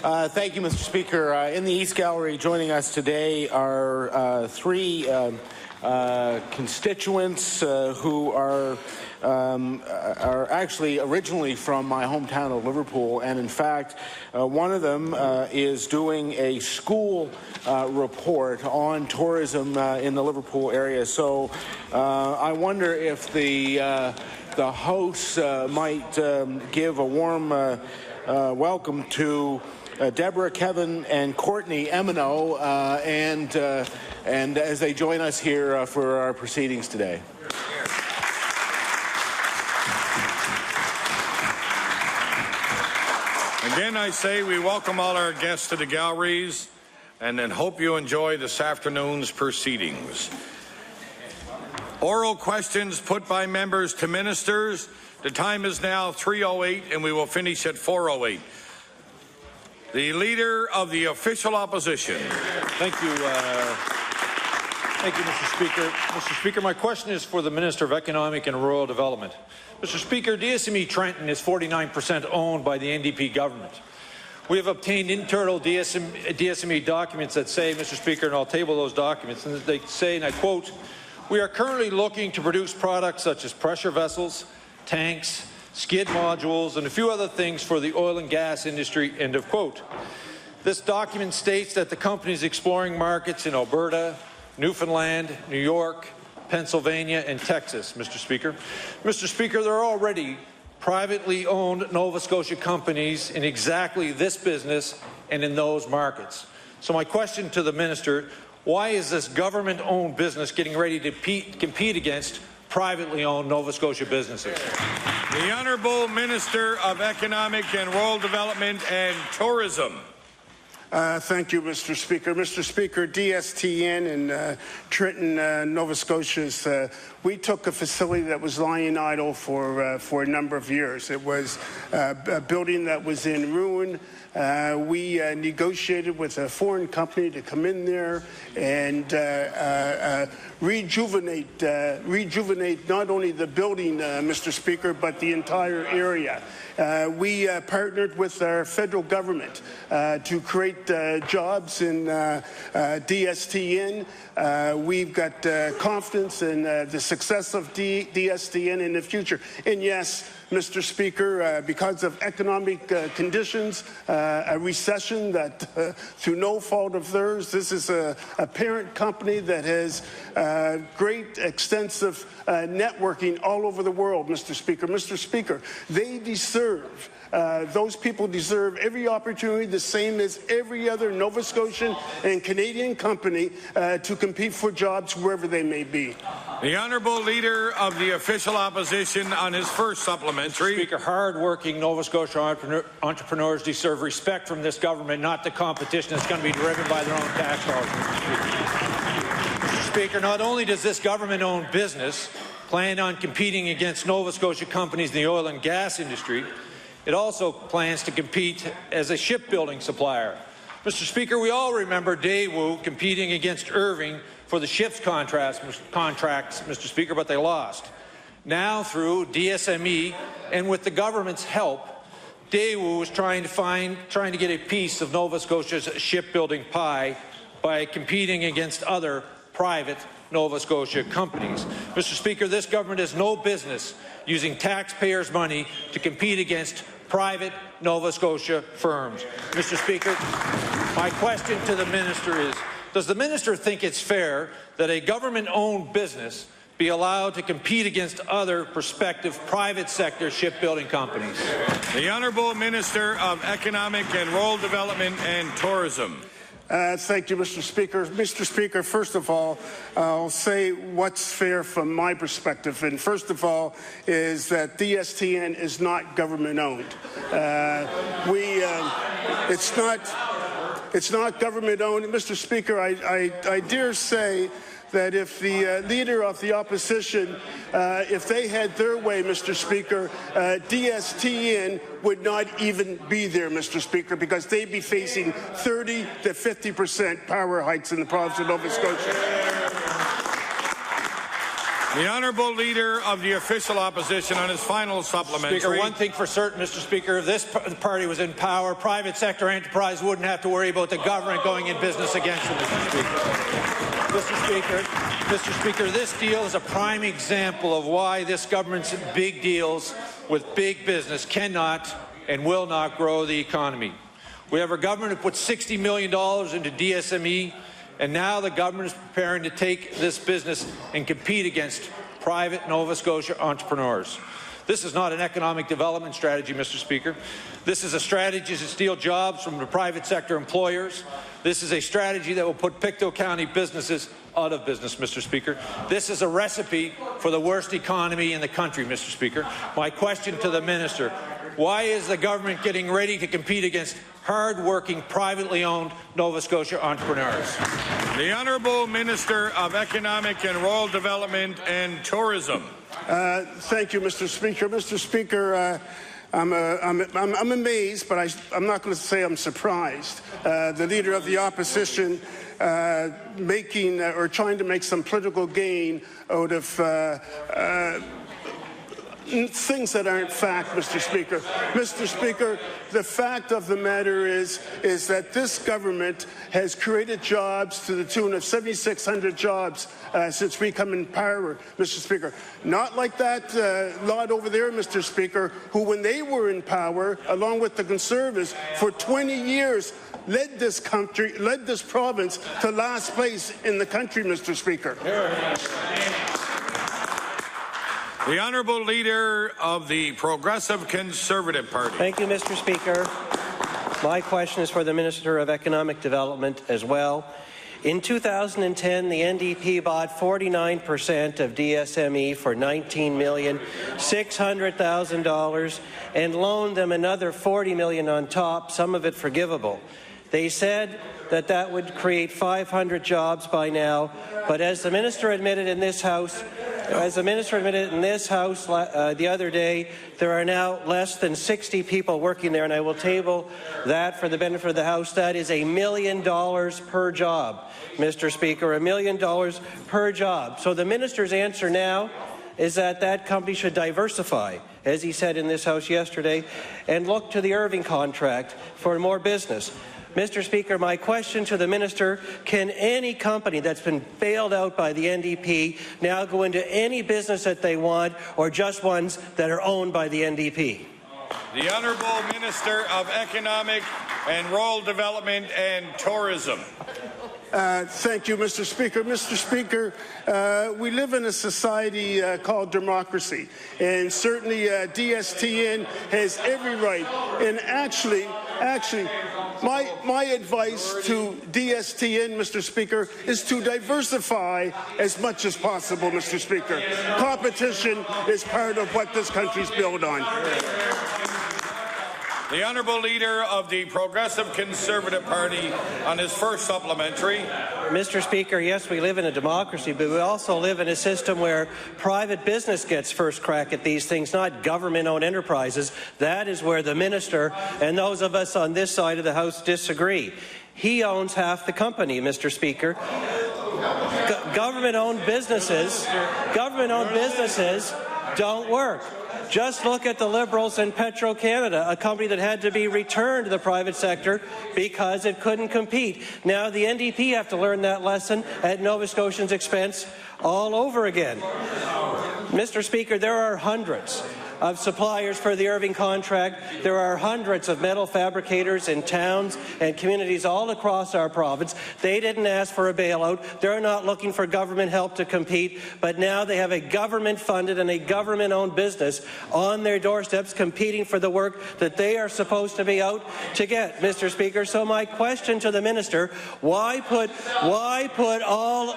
Thank you, Mr. Speaker. In the East Gallery, joining us today are three constituents who are actually originally from my hometown of Liverpool, and in fact, one of them is doing a school report on tourism in the Liverpool area. So I wonder if the hosts might give a warm welcome to Deborah, Kevin, and Courtney Emino, and as they join us here for our proceedings today. Again, I say we welcome all our guests to the galleries and then hope you enjoy this afternoon's proceedings. Oral questions put by members to ministers. The time is now 3:08 and we will finish at 4:08. The Leader of the Official Opposition. Thank you, Mr. Speaker. Mr. Speaker, my question is for the Minister of Economic and Rural Development. Mr. Speaker, DSME Trenton is 49% owned by the NDP government. We have obtained internal DSME documents that say, Mr. Speaker, and I'll table those documents, and they say, and I quote, "We are currently looking to produce products such as pressure vessels, tanks, skid modules, and a few other things for the oil and gas industry," end of quote. This document states that the company is exploring markets in Alberta, Newfoundland, New York, Pennsylvania, and Texas, Mr. Speaker. Mr. Speaker, there are already privately owned Nova Scotia companies in exactly this business and in those markets. So my question to the Minister, why is this government-owned business getting ready to compete against privately owned Nova Scotia businesses? The Honourable Minister of Economic and Rural Development and Tourism. Thank you, Mr. Speaker. Mr. Speaker, DSTN in Trenton, Nova Scotia, we took a facility that was lying idle for a number of years. It was a building that was in ruin. We negotiated with a foreign company to come in there and rejuvenate not only the building, Mr. Speaker, but the entire area. We partnered with our federal government to create jobs in DSTN. We've got confidence in the success of DSTN in the future. And yes, Mr. Speaker, because of economic conditions, a recession that through no fault of theirs, this is a parent company that has great extensive networking all over the world, Mr. Speaker. Mr. Speaker, they deserve, those people deserve every opportunity, the same as every other Nova Scotian and Canadian company, to compete for jobs wherever they may be. The Honourable Leader of the Official Opposition on his first supplementary. Mr. Speaker, hard-working Nova Scotia entrepreneurs deserve respect from this government, not the competition that's going to be driven by their own tax dollars. Mr. Speaker, not only does this government-owned business plan on competing against Nova Scotia companies in the oil and gas industry, it also plans to compete as a shipbuilding supplier. Mr. Speaker, we all remember Daewoo competing against Irving for the ship's contracts, Mr. Speaker, but they lost. Now, through DSME and with the government's help, Daewoo is trying to get a piece of Nova Scotia's shipbuilding pie by competing against other private Nova Scotia companies. Mr. Speaker, this government has no business using taxpayers' money to compete against private Nova Scotia firms. Mr. Speaker, my question to the Minister is, does the Minister think it's fair that a government-owned business be allowed to compete against other prospective private sector shipbuilding companies? The Honourable Minister of Economic and Rural Development and Tourism. Thank you, Mr. Speaker. Mr. Speaker, first of all, I'll say what's fair from my perspective. And first of all is that DSTN is not government-owned. It's not government-owned. Mr. Speaker, I dare say that if the Leader of the Opposition, if they had their way, Mr. Speaker, DSTN would not even be there, Mr. Speaker, because they'd be facing 30 to 50% power hikes in the province of Nova Scotia. The Honourable Leader of the Official Opposition on his final supplementary. Speaker, one thing for certain, Mr. Speaker, if this party was in power, private sector enterprise wouldn't have to worry about the government going in business against them, Mr. Speaker. Mr. Speaker, this deal is a prime example of why this government's big deals with big business cannot and will not grow the economy. We have a government who put $60 million into DSME, and now the government is preparing to take this business and compete against private Nova Scotia entrepreneurs. This is not an economic development strategy, Mr. Speaker. This is a strategy to steal jobs from the private sector employers. This is a strategy that will put Pictou County businesses out of business, Mr. Speaker. This is a recipe for the worst economy in the country, Mr. Speaker. My question to the minister, why is the government getting ready to compete against hard-working, privately owned Nova Scotia entrepreneurs? The Honourable Minister of Economic and Rural Development and Tourism. Thank you, Mr. Speaker. Mr. Speaker, I'm amazed, but I'm not going to say I'm surprised. The Leader of the Opposition making or trying to make some political gain out of things that aren't fact, Mr. Speaker. Mr. Speaker, the fact of the matter is that this government has created jobs to the tune of 7,600 jobs since we come in power, Mr. Speaker. Not like that lot over there, Mr. Speaker, who when they were in power, along with the Conservatives, for 20 years led this country, led this province to last place in the country, Mr. Speaker. The Honourable Leader of the Progressive Conservative Party. Thank you, Mr. Speaker. My question is for the Minister of Economic Development as well. In 2010, the NDP bought 49% of DSME for $19,600,000 and loaned them another $40 million on top, some of it forgivable. They said that that would create 500 jobs by now, but as the minister admitted in this House, the other day, there are now less than 60 people working there, and I will table that for the benefit of the House. That is $1 million per job, Mr. Speaker, $1 million per job. So the minister's answer now is that that company should diversify, as he said in this House yesterday, and look to the Irving contract for more business. Mr. Speaker, my question to the minister, can any company that's been bailed out by the NDP now go into any business that they want, or just ones that are owned by the NDP? The Honourable Minister of Economic and Rural Development and Tourism. Thank you, Mr. Speaker. Mr. Speaker, we live in a society called democracy, and certainly DSTN has every right. And actually, my advice to DSTN, Mr. Speaker, is to diversify as much as possible, Mr. Speaker. Competition is part of what this country's built on. The Honourable Leader of the Progressive Conservative Party on his first supplementary. Mr. Speaker, yes, we live in a democracy, but we also live in a system where private business gets first crack at these things, not government-owned enterprises. That is where the minister and those of us on this side of the House disagree. He owns half the company, Mr. Speaker. Government-owned businesses don't work. Just look at the Liberals in Petro-Canada, a company that had to be returned to the private sector because it couldn't compete. Now the NDP have to learn that lesson at Nova Scotians' expense all over again. Mr. Speaker, there are hundreds of suppliers for the Irving contract. There are hundreds of metal fabricators in towns and communities all across our province. They didn't ask for a bailout. They're not looking for government help to compete, but now they have a government-funded and a government-owned business on their doorsteps competing for the work that they are supposed to be out to get, Mr. Speaker. So my question to the minister, why put all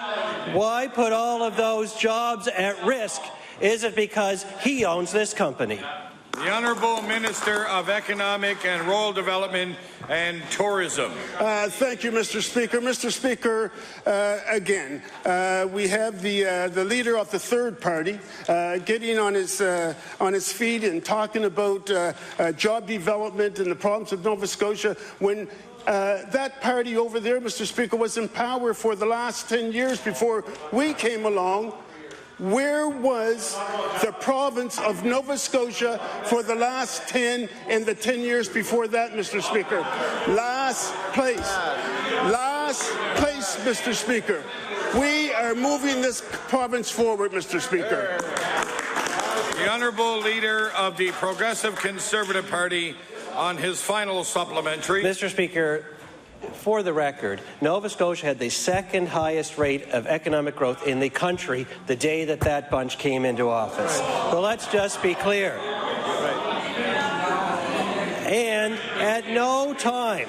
of those jobs at risk? Is it because he owns this company? The Honourable Minister of Economic and Rural Development and Tourism. Thank you, Mr. Speaker. Mr. Speaker, again, we have the leader of the third party getting on his feet and talking about job development in the province of Nova Scotia when that party over there, Mr. Speaker, was in power for the last 10 years before we came along. where was the province of Nova Scotia for the last 10 and the 10 years before that, Mr. Speaker? Last place. Last place, Mr. Speaker. We are moving this province forward, Mr. Speaker. The Honourable Leader of the Progressive Conservative Party on his final supplementary. Mr. Speaker, for the record, Nova Scotia had the second highest rate of economic growth in the country the day that that bunch came into office. So let's just be clear. And at no time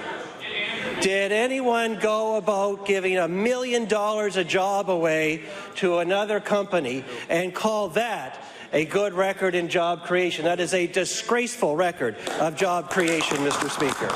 did anyone go about giving $1 million a job away to another company and call that a good record in job creation. That is a disgraceful record of job creation, Mr. Speaker.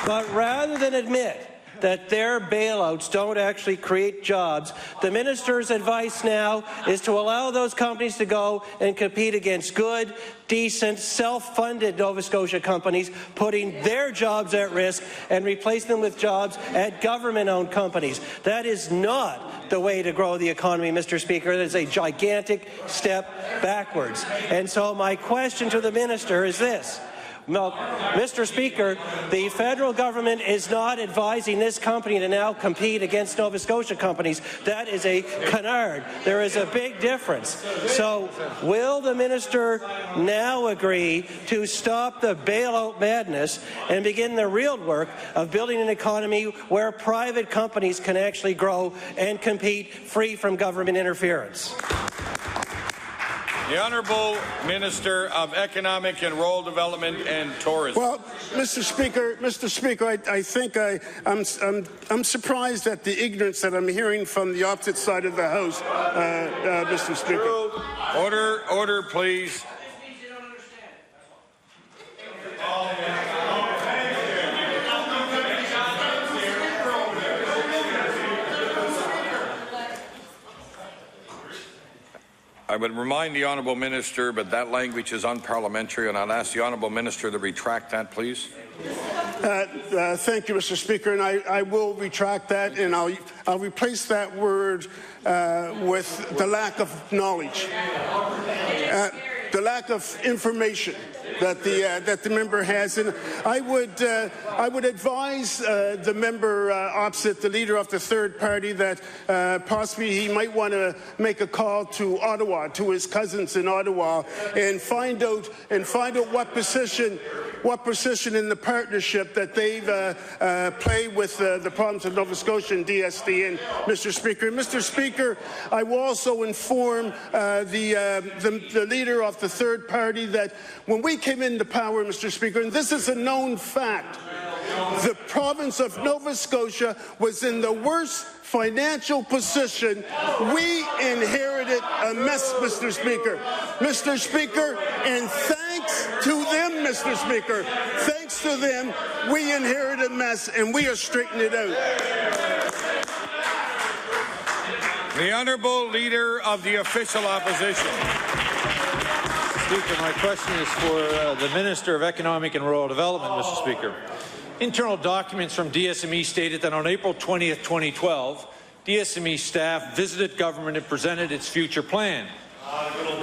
But rather than admit that their bailouts don't actually create jobs, the minister's advice now is to allow those companies to go and compete against good, decent, self-funded Nova Scotia companies, putting their jobs at risk and replacing them with jobs at government-owned companies. That is not the way to grow the economy, Mr. Speaker. It is a gigantic step backwards. And so my question to the minister is this. Well, Mr. Speaker, the federal government is not advising this company to now compete against Nova Scotia companies. That is a canard. There is a big difference. So will the minister now agree to stop the bailout madness and begin the real work of building an economy where private companies can actually grow and compete free from government interference? The Honourable Minister of Economic and Rural Development and Tourism. Well, Mr. Speaker, I think I'm surprised at the ignorance that I'm hearing from the opposite side of the House, Mr. Speaker. Order, please. I would remind the Honourable Minister, but that language is unparliamentary, and I'll ask the Honourable Minister to retract that, please. Thank you, Mr. Speaker, and I will retract that, and I'll replace that word with the lack of knowledge, the lack of information that the member has. And I would advise the member opposite, the leader of the third party, that possibly he might want to make a call to Ottawa, to his cousins in Ottawa, and find out what position in the partnership that they've played with the province of Nova Scotia and DSTN, Mr. Speaker. Mr. Speaker, I will also inform the leader of the third party that when we came into power, Mr. Speaker, and this is a known fact, the province of Nova Scotia was in the worst financial position. We inherited a mess, Mr. Speaker. Mr. Speaker, and thanks to them, Mr. Speaker, thanks to them, we inherited a mess, and we are straightening it out. The Honourable Leader of the Official Opposition. Speaker, my question is for the Minister of Economic and Rural Development, Mr. Speaker. Internal documents from DSME stated that on April 20th, 2012, DSME staff visited government and presented its future plan.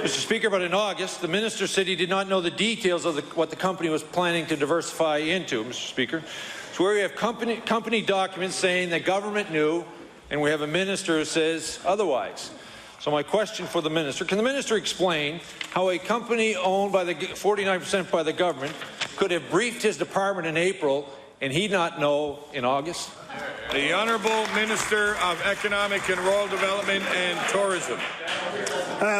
Mr. Speaker, but in August, the minister said he did not know the details of what the company was planning to diversify into, Mr. Speaker. So where we have company documents saying the government knew, and we have a minister who says otherwise. So my question for the minister, can the minister explain how a company owned by the 49% by the government could have briefed his department in April and he not know in August? The Honourable Minister of Economic and Rural Development and Tourism.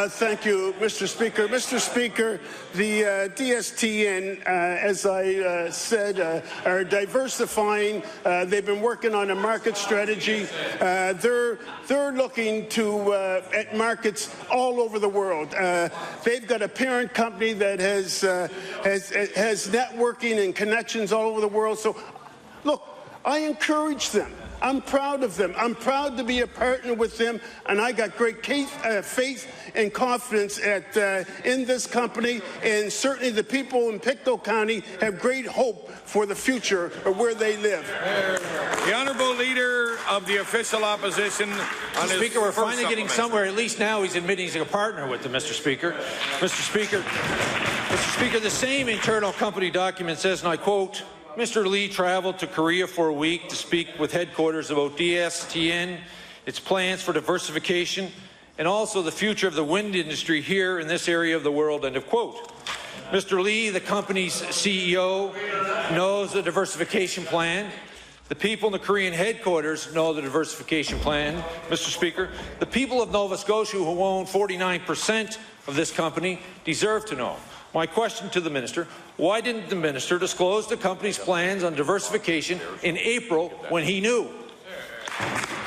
Thank you, Mr. Speaker. Mr. Speaker, the DSTN, as I said, are diversifying. They've been working on a market strategy. They're looking at markets all over the world. They've got a parent company that has networking and connections all over the world. So, look, I encourage them. I'm proud of them. I'm proud to be a partner with them, and I got great faith and confidence in this company, and certainly the people in Pictou County have great hope for the future of where they live. The Honourable Leader of the Official Opposition. Mr. Speaker, we're finally getting somewhere. At least now he's admitting he's a partner with them, Mr. Speaker. Mr. Speaker, the same internal company document says, and I quote, Mr. Lee traveled to Korea for a week to speak with headquarters about DSTN, its plans for diversification, and also the future of the wind industry here in this area of the world, end of quote. Mr. Lee, the company's CEO, knows the diversification plan. The people in the Korean headquarters know the diversification plan, Mr. Speaker. The people of Nova Scotia who own 49% of this company deserve to know. My question to the minister, why didn't the minister disclose the company's plans on diversification in April when he knew?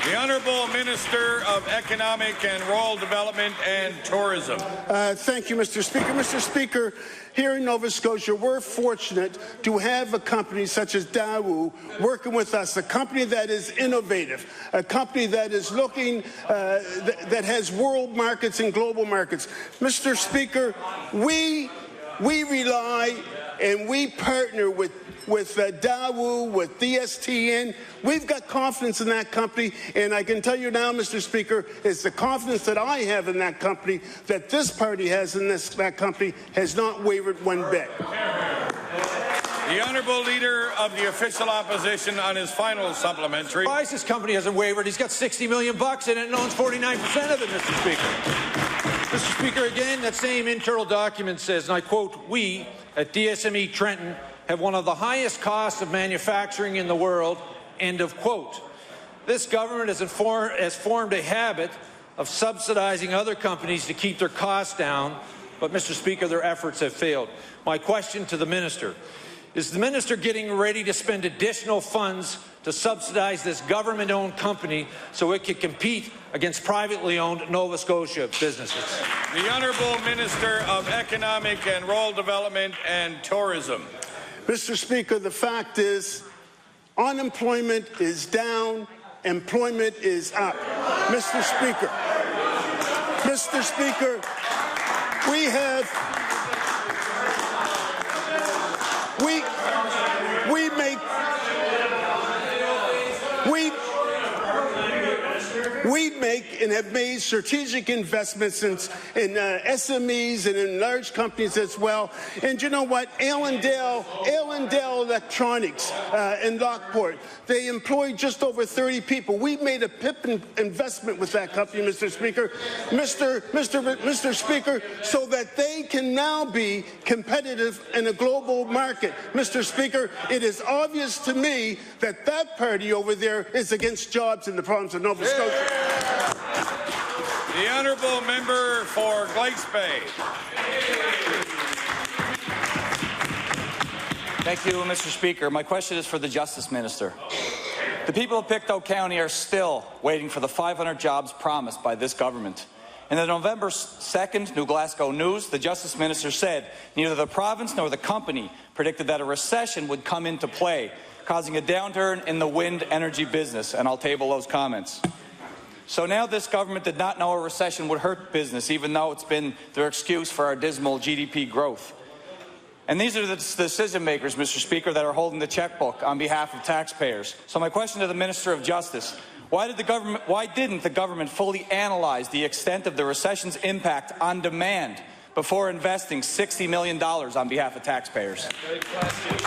The Honourable Minister of Economic and Rural Development and Tourism. Thank you, Mr. Speaker. Mr. Speaker, here in Nova Scotia, we're fortunate to have a company such as Daewoo working with us, a company that is innovative, a company that is looking, that has world markets and global markets. Mr. Speaker, we rely and we partner with Daewoo, with DSTN. We've got confidence in that company, and I can tell you now, Mr. Speaker, it's the confidence that I have in that company, that this party has in that company, has not wavered one bit. The Honourable Leader of the Official Opposition on his final supplementary. Why is this company hasn't wavered? He's got $60 million in it and owns 49% of it, Mr. Speaker. Mr. Speaker, again, that same internal document says, and I quote, we at DSME Trenton have one of the highest costs of manufacturing in the world, end of quote. This government has formed a habit of subsidizing other companies to keep their costs down, but, Mr. Speaker, their efforts have failed. My question to the minister, is the minister getting ready to spend additional funds to subsidize this government-owned company so it can compete against privately owned Nova Scotia businesses? The Honourable Minister of Economic and Rural Development and Tourism. Mr. Speaker, the fact is, unemployment is down, employment is up. Mr. Speaker, we make and have made strategic investments in SMEs and in large companies as well. And you know what? Allendale Electronics in Lockport, they employ just over 30 people. We made a PIP investment with that company, Mr. Speaker, Mr. Speaker, so that they can now be competitive in a global market. Mr. Speaker, it is obvious to me that that party over there is against jobs in the province of Nova Scotia. The Honourable Member for Glace Bay. Thank you, Mr. Speaker. My question is for the Justice Minister. The people of Pictou County are still waiting for the 500 jobs promised by this government. In the November 2nd New Glasgow News, the Justice Minister said neither the province nor the company predicted that a recession would come into play, causing a downturn in the wind energy business, and I'll table those comments. So now this government did not know a recession would hurt business, even though it's been their excuse for our dismal GDP growth. And these are the decision makers, Mr. Speaker, that are holding the checkbook on behalf of taxpayers. So my question to the Minister of Justice, why didn't the government fully analyze the extent of the recession's impact on demand before investing $60 million on behalf of taxpayers? Great question.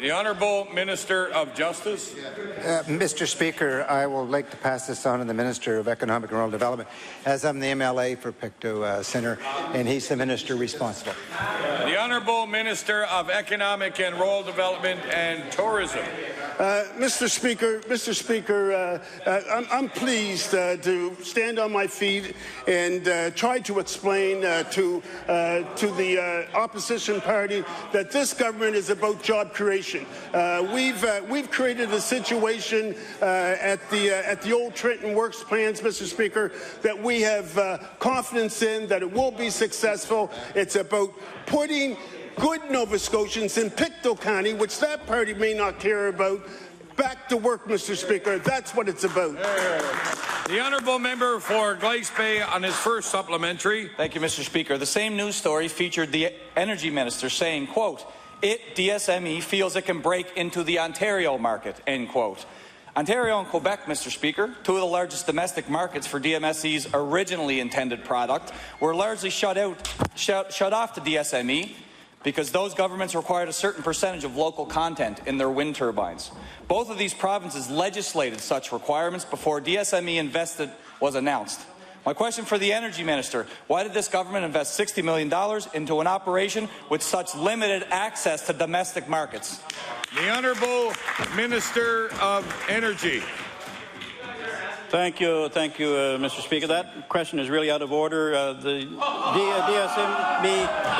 The Honourable Minister of Justice. Mr. Speaker, I will like to pass this on to the Minister of Economic and Rural Development, as I'm the MLA for Pictou Centre, and he's the Minister responsible. The Honourable Minister of Economic and Rural Development and Tourism. Mr. Speaker, I'm pleased to stand on my feet and try to explain to the opposition party that this government is about job creation. We've created a situation at the old Trenton Works plans, Mr. Speaker, that we have confidence in that it will be successful. It's about putting good Nova Scotians in Pictou County, which that party may not care about, back to work, Mr. Speaker. That's what it's about. The honourable member for Glace Bay on his first supplementary. Thank you, Mr. Speaker. The same news story featured the Energy Minister saying, quote, DSME feels it can break into the Ontario market, end quote. Ontario and Quebec, Mr. Speaker, two of the largest domestic markets for DMSE's originally intended product, were largely shut off to DSME because those governments required a certain percentage of local content in their wind turbines. Both of these provinces legislated such requirements before DSME invested was announced. My question for the Energy Minister, why did this government invest $60 million into an operation with such limited access to domestic markets? The Honourable Minister of Energy. Thank you, Mr. Speaker. That question is really out of order. The DSMB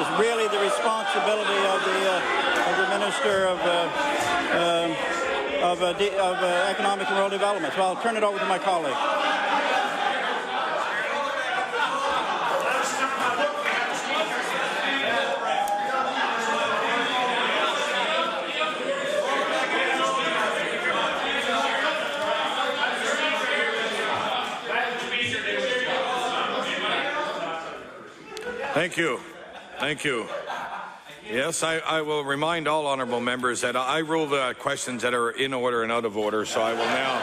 is really the responsibility of the Minister of Economic and Rural Development. So I'll turn it over to my colleague. Thank you. Thank you. Yes, I will remind all honourable members that I rule the questions that are in order and out of order, so I will now...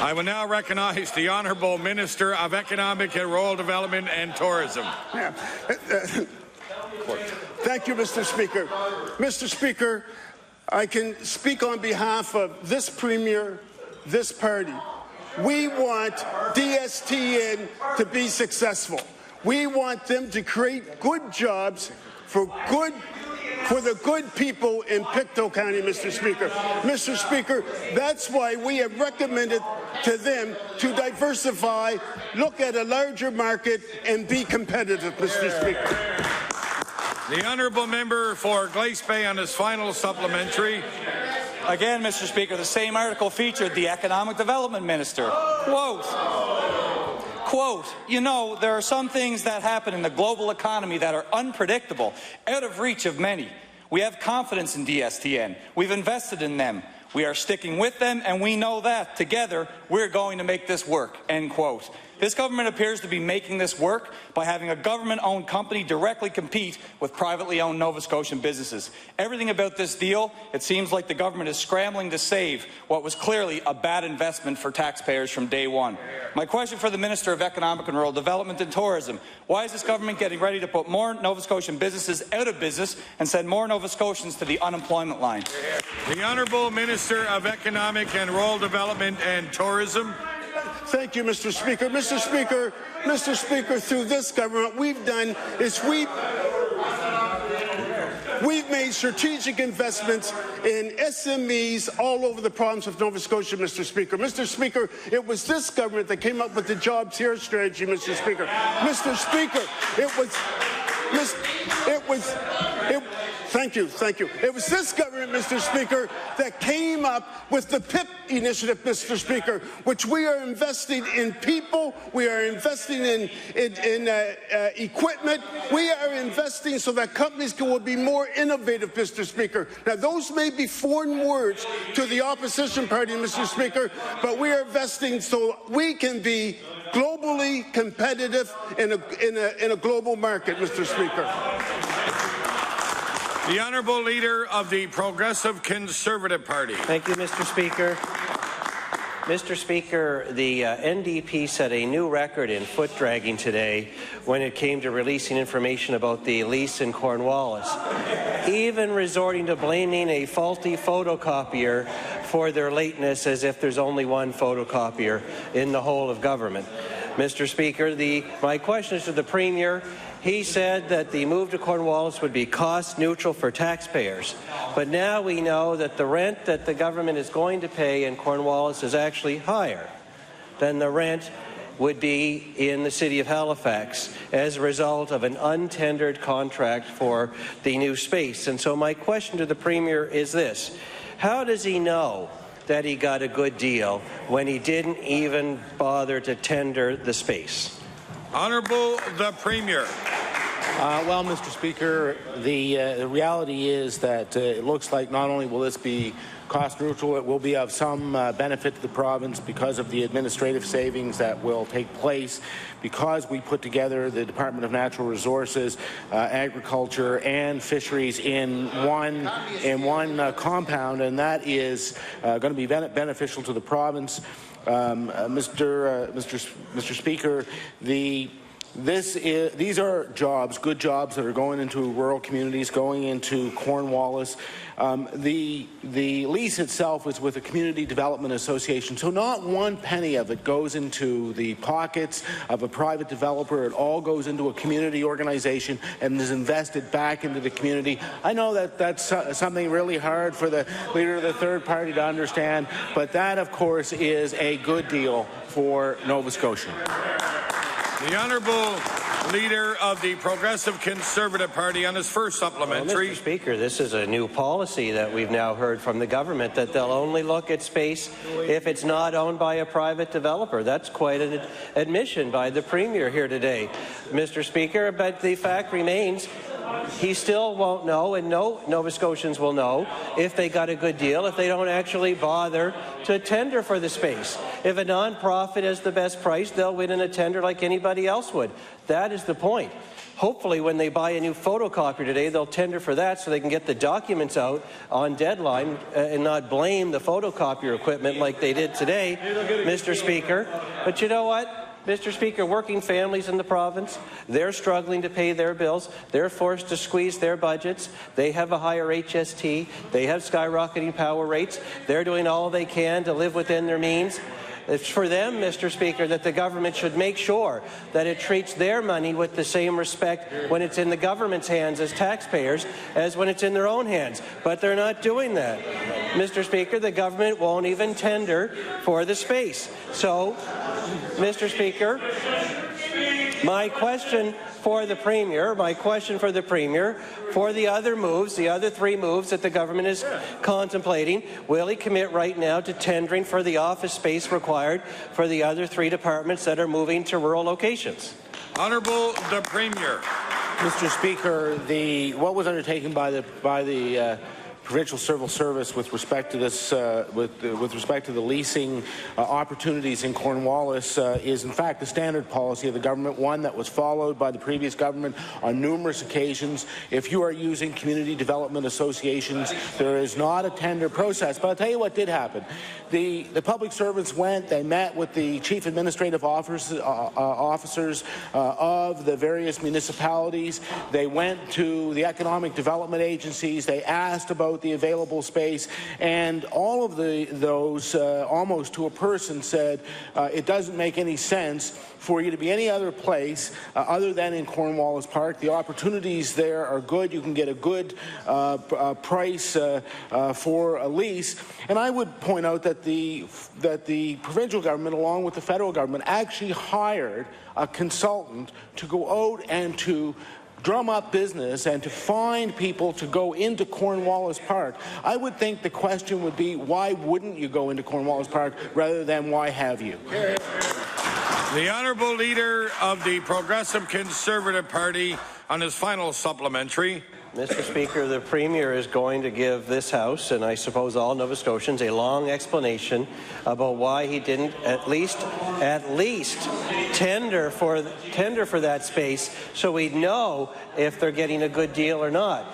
I will now recognize the Honourable Minister of Economic and Rural Development and Tourism. Thank you, Mr. Speaker. Mr. Speaker, I can speak on behalf of this Premier, this party. We want DSTN to be successful. We want them to create good jobs for the good people in Pictou County, Mr. Speaker. Mr. Speaker, that's why we have recommended to them to diversify, look at a larger market, and be competitive, Mr. Speaker. The Honourable Member for Glace Bay on his final supplementary. Again, Mr. Speaker, the same article featured the Economic Development Minister. Quote, you know, there are some things that happen in the global economy that are unpredictable, out of reach of many. We have confidence in DSTN. We've invested in them. We are sticking with them, and we know that together we're going to make this work, end quote. This government appears to be making this work by having a government-owned company directly compete with privately owned Nova Scotian businesses. Everything about this deal, it seems like the government is scrambling to save what was clearly a bad investment for taxpayers from day one. My question for the Minister of Economic and Rural Development and Tourism, why is this government getting ready to put more Nova Scotian businesses out of business and send more Nova Scotians to the unemployment line? The Honourable Minister of Economic and Rural Development and Tourism. Thank you, Mr. Speaker. Mr. Speaker, through this government, we've made strategic investments in SMEs all over the province of Nova Scotia, Mr. Speaker. Mr. Speaker, it was this government that came up with the Jobs Here strategy, Mr. Speaker. Mr. Speaker, Thank you. It was this government, Mr. Speaker, that came up with the PIP initiative, Mr. Speaker, which we are investing in people, we are investing in equipment, we are investing so that companies will be more innovative, Mr. Speaker. Now, those may be foreign words to the opposition party, Mr. Speaker, but we are investing so we can be globally competitive in a global market, Mr. Speaker. The Honourable Leader of the Progressive Conservative Party. Thank you, Mr. Speaker. Mr. Speaker, the NDP set a new record in foot-dragging today when it came to releasing information about the lease in Cornwallis, even resorting to blaming a faulty photocopier for their lateness as if there's only one photocopier in the whole of government. Mr. Speaker, my question is to the Premier. He said that the move to Cornwallis would be cost-neutral for taxpayers. But now we know that the rent that the government is going to pay in Cornwallis is actually higher than the rent would be in the city of Halifax as a result of an untendered contract for the new space. And so my question to the Premier is this. How does he know that he got a good deal when he didn't even bother to tender the space? Honourable the Premier. Well, Mr. Speaker, the reality is that it looks like not only will this be cost neutral, it will be of some benefit to the province because of the administrative savings that will take place because we put together the Department of Natural Resources, Agriculture and Fisheries in one compound, and that is going to be beneficial to the province. Mr. Speaker, these are jobs, good jobs that are going into rural communities, going into Cornwallis. The lease itself is with a community development association, so not one penny of it goes into the pockets of a private developer. It all goes into a community organization and is invested back into the community. I know that that's something really hard for the leader of the third party to understand, but that, of course, is a good deal for Nova Scotia. The Honourable Leader of the Progressive Conservative Party on his first supplementary. Well, Mr. Speaker, this is a new policy that we've now heard from the government, that they'll only look at space if it's not owned by a private developer. That's quite an admission by the Premier here today, Mr. Speaker, but the fact remains he still won't know, and no Nova Scotians will know if they got a good deal if they don't actually bother to tender for the space. If a non-profit has the best price, they'll win in a tender like anybody else would. That is the point. Hopefully, when they buy a new photocopier today, they'll tender for that so they can get the documents out on deadline and not blame the photocopier equipment like they did today, Mr. Speaker. But you know what? Mr. Speaker, working families in the province, they're struggling to pay their bills. They're forced to squeeze their budgets. They have a higher HST. They have skyrocketing power rates. They're doing all they can to live within their means. It's for them, Mr. Speaker, that the government should make sure that it treats their money with the same respect when it's in the government's hands as taxpayers as when it's in their own hands. But they're not doing that. Mr. Speaker, the government won't even tender for the space. So, Mr. Speaker, my question for the Premier, for the other moves, the other three moves that the government is contemplating, will he commit right now to tendering for the office space required for the other three departments that are moving to rural locations? Honourable the Premier. Mr. Speaker, what was undertaken by the Provincial Civil Service with respect to this, with respect to the leasing opportunities in Cornwallis is in fact the standard policy of the government, one that was followed by the previous government on numerous occasions. If you are using community development associations, there is not a tender process. But I'll tell you what did happen. The public servants went, they met with the chief administrative officers of the various municipalities. They went to the economic development agencies. They asked about the available space, and all of those, almost to a person, said it doesn't make any sense for you to be any other place other than in Cornwallis Park. The opportunities there are good. You can get a good price for a lease. And I would point out that the provincial government, along with the federal government, actually hired a consultant to go out and to drum up business and to find people to go into Cornwallis Park. I would think the question would be, why wouldn't you go into Cornwallis Park rather than why have you? The Honourable Leader of the Progressive Conservative Party on his final supplementary. Mr. Speaker, the Premier is going to give this House, and I suppose all Nova Scotians, a long explanation about why he didn't at least tender for that space so we'd know if they're getting a good deal or not.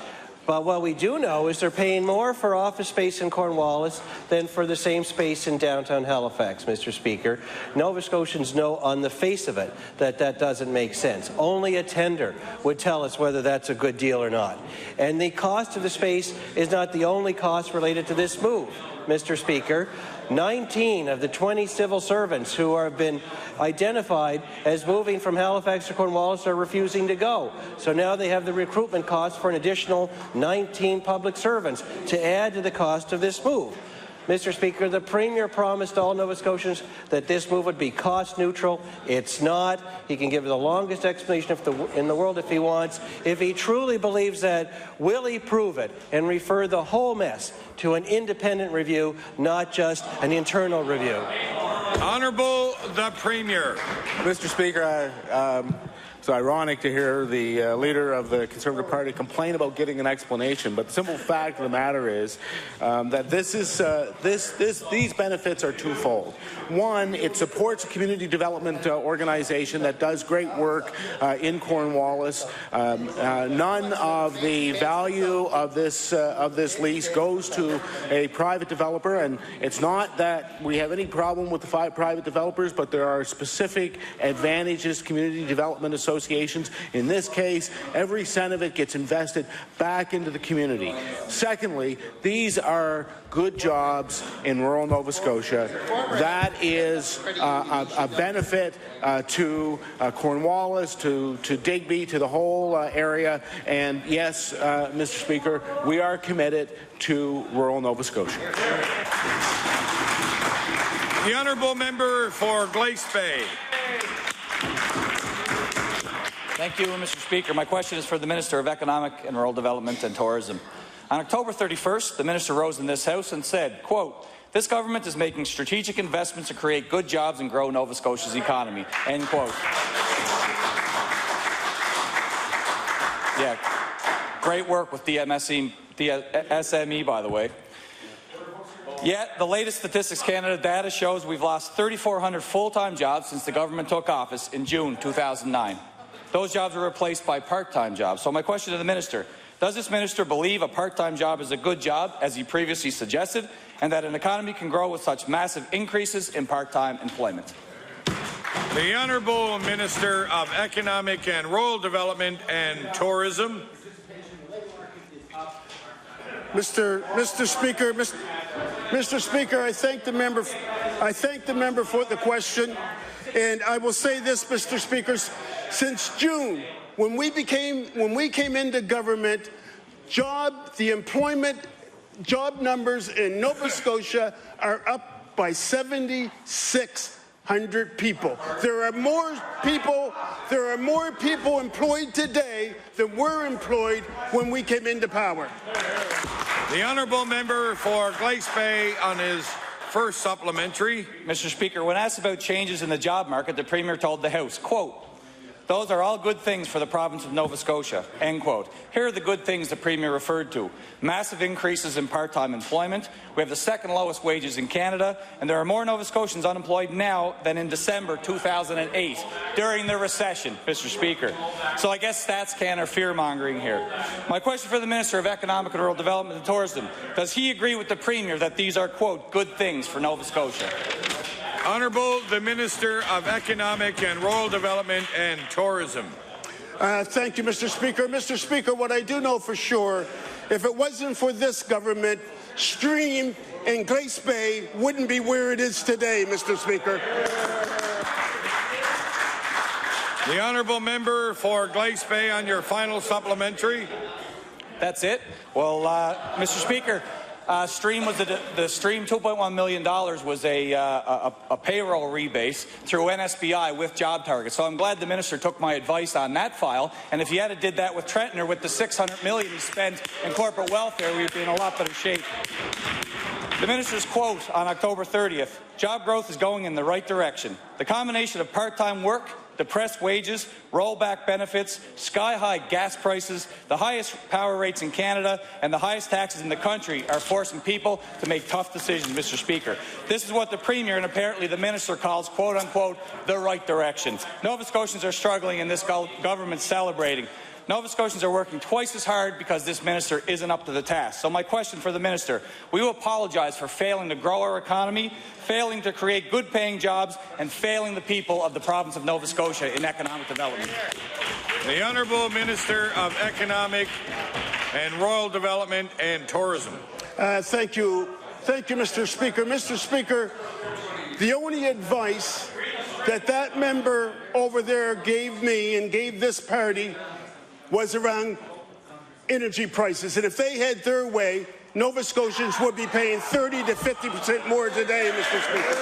But what we do know is they're paying more for office space in Cornwallis than for the same space in downtown Halifax, Mr. Speaker. Nova Scotians know on the face of it that that doesn't make sense. Only a tender would tell us whether that's a good deal or not. And the cost of the space is not the only cost related to this move, Mr. Speaker. 19 of the 20 civil servants who have been identified as moving from Halifax to Cornwallis are refusing to go. So now they have the recruitment costs for an additional 19 public servants to add to the cost of this move. Mr. Speaker, the Premier promised all Nova Scotians that this move would be cost neutral. It's not. He can give the longest explanation in the world if he wants. If he truly believes that, will he prove it and refer the whole mess to an independent review, not just an internal review? Honourable the Premier. Mr. Speaker, it's ironic to hear the leader of the Conservative Party complain about getting an explanation, but the simple fact of the matter is that these benefits are twofold. One, it supports a community development organization that does great work in Cornwallis. None of the value of this lease goes to a private developer, and it's not that we have any problem with the private developers, but there are specific advantages community development associations. In this case, every cent of it gets invested back into the community. Secondly, these are good jobs in rural Nova Scotia. That is a benefit to Cornwallis, to Digby, to the whole area. And yes, Mr. Speaker, we are committed to rural Nova Scotia. The honourable member for Glace Bay. Thank you, Mr. Speaker. My question is for the Minister of Economic and Rural Development and Tourism. On October 31st, the Minister rose in this House and said, quote, "This government is making strategic investments to create good jobs and grow Nova Scotia's economy," end quote. Yeah, great work with the SME, by the way. Yet, the latest Statistics Canada data shows we've lost 3,400 full-time jobs since the government took office in June 2009. Those jobs were replaced by part-time jobs. So my question to the Minister, does this Minister believe a part-time job is a good job, as he previously suggested, and that an economy can grow with such massive increases in part-time employment? The Honourable Minister of Economic and Rural Development and Tourism. Mr. Speaker, I thank the member for the question, and I will say this, Mr. Speaker, since June, when we came into government, the employment job numbers in Nova Scotia are up by 7,600 people. There are more people employed today than were employed when we came into power. The honourable member for Glace Bay on his first supplementary. Mr. Speaker, when asked about changes in the job market, the Premier told the House, quote, "Those are all good things for the province of Nova Scotia," end quote. Here are the good things the Premier referred to. Massive increases in part-time employment. We have the second lowest wages in Canada, and there are more Nova Scotians unemployed now than in December 2008, during the recession, Mr. Speaker. So I guess stats can are fear-mongering here. My question for the Minister of Economic and Rural Development and Tourism, does he agree with the Premier that these are, quote, good things for Nova Scotia? Honourable the Minister of Economic and Rural Development and Tourism. Thank you, Mr. Speaker. Mr. Speaker, what I do know for sure, if it wasn't for this government, Stream and Glace Bay wouldn't be where it is today, Mr. Speaker. The honourable member for Glace Bay on your final supplementary. That's it? Well, Mr. Speaker, Stream was the Stream $2.1 million was a payroll rebase through NSBI with job targets. So I'm glad the minister took my advice on that file. And if he had did that with Trenton or with the $600 million he spent in corporate welfare, we'd be in a lot better shape. The minister's quote on October 30th: "Job growth is going in the right direction. The combination of part-time work, depressed wages, rollback benefits, sky-high gas prices, the highest power rates in Canada, and the highest taxes in the country are forcing people to make tough decisions, Mr. Speaker." This is what the Premier and apparently the Minister calls, quote-unquote, the right direction. Nova Scotians are struggling and this government celebrating. Nova Scotians are working twice as hard because this minister isn't up to the task. So my question for the minister, we will apologize for failing to grow our economy, failing to create good-paying jobs, and failing the people of the province of Nova Scotia in economic development. The Honourable Minister of Economic and Rural Development and Tourism. Thank you, Mr. Speaker. Mr. Speaker, the only advice that member over there gave me and gave this party was around energy prices. And if they had their way, Nova Scotians would be paying 30 to 50% more today, Mr. Speaker.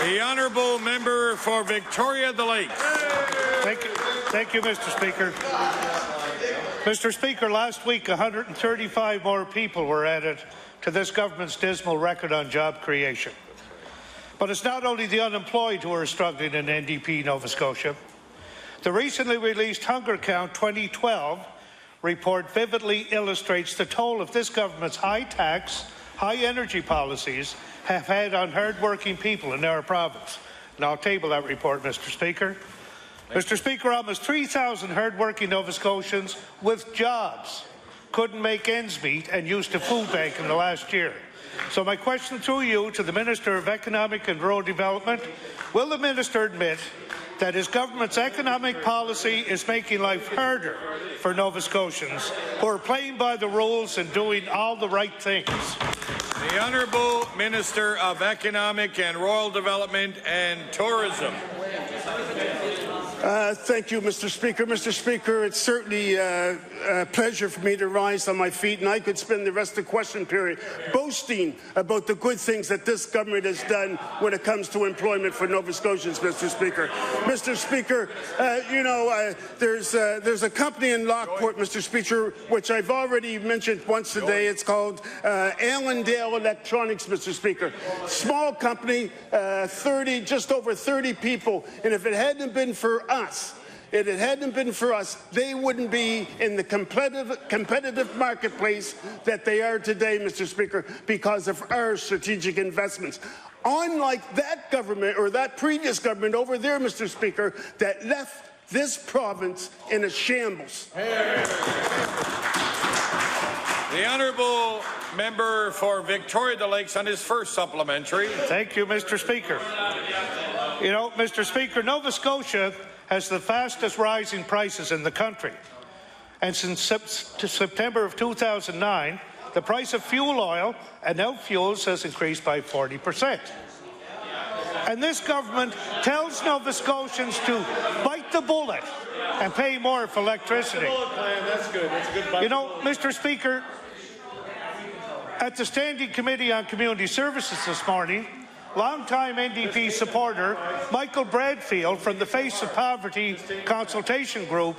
The Honourable Member for Victoria the Lakes. Thank you, Mr. Speaker. Mr. Speaker, last week 135 more people were added to this government's dismal record on job creation. But it's not only the unemployed who are struggling in NDP Nova Scotia. The recently released Hunger Count 2012 report vividly illustrates the toll of this government's high tax, high energy policies have had on hard-working people in our province. And I'll table that report, Mr. Speaker. Mr. Speaker, almost 3,000 hard-working Nova Scotians with jobs couldn't make ends meet and used a food bank in the last year. So my question through you to the Minister of Economic and Rural Development, will the Minister admit that his government's economic policy is making life harder for Nova Scotians who are playing by the rules and doing all the right things? The Honourable Minister of Economic and Rural Development and Tourism. Thank you, Mr. Speaker. Mr. Speaker, it's certainly a pleasure for me to rise on my feet, and I could spend the rest of the question period boasting about the good things that this government has done when it comes to employment for Nova Scotians, Mr. Speaker. Mr. Speaker, there's a company in Lockport, Mr. Speaker, which I've already mentioned once today. It's called Allendale Electronics, Mr. Speaker. Small company, just over 30 people, and if it hadn't been for us, they wouldn't be in the competitive marketplace that they are today, Mr. Speaker, because of our strategic investments. Unlike that government or that previous government over there, Mr. Speaker, that left this province in a shambles. The Honourable Member for Victoria the Lakes on his first supplementary. Thank you, Mr. Speaker. You know, Mr. Speaker, Nova Scotia has the fastest rising prices in the country. And since September of 2009, the price of fuel oil and now fuels has increased by 40%. And this government tells Nova Scotians to bite the bullet and pay more for electricity. That's good. That's a good budget. You know, Mr. Speaker, at the Standing Committee on Community Services this morning, longtime NDP supporter Michael Bradfield from the Face of Poverty Consultation Group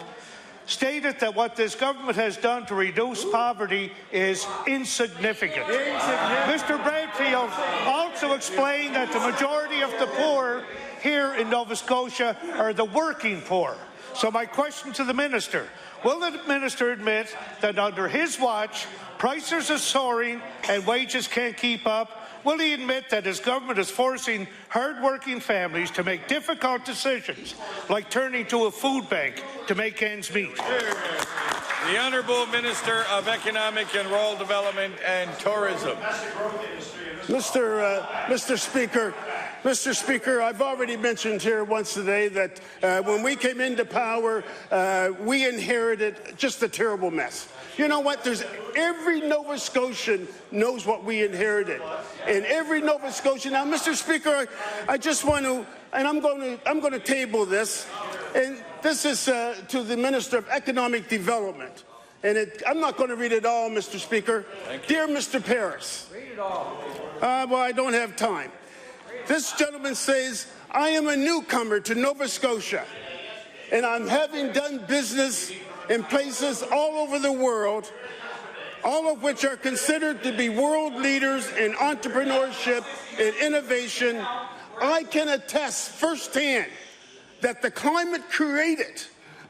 stated that what this government has done to reduce poverty is insignificant. Mr. Bradfield also explained that the majority of the poor here in Nova Scotia are the working poor. So my question to the Minister, will the Minister admit that under his watch, prices are soaring and wages can't keep up? Will he admit that his government is forcing hard-working families to make difficult decisions, like turning to a food bank to make ends meet? The Honourable Minister of Economic and Rural Development and Tourism. Mr. Speaker, I've already mentioned here once today that when we came into power, we inherited just a terrible mess. You know what? Every Nova Scotian knows what we inherited, and every Nova Scotian. Now, Mr. Speaker, I just want to, and I'm going to table this, and this is to the Minister of Economic Development, and I'm not going to read it all, Mr. Speaker. Dear Mr. Paris, read it all. Well, I don't have time. This gentleman says, I am a newcomer to Nova Scotia, and I'm having done business in places all over the world, all of which are considered to be world leaders in entrepreneurship and innovation. I can attest firsthand that the climate created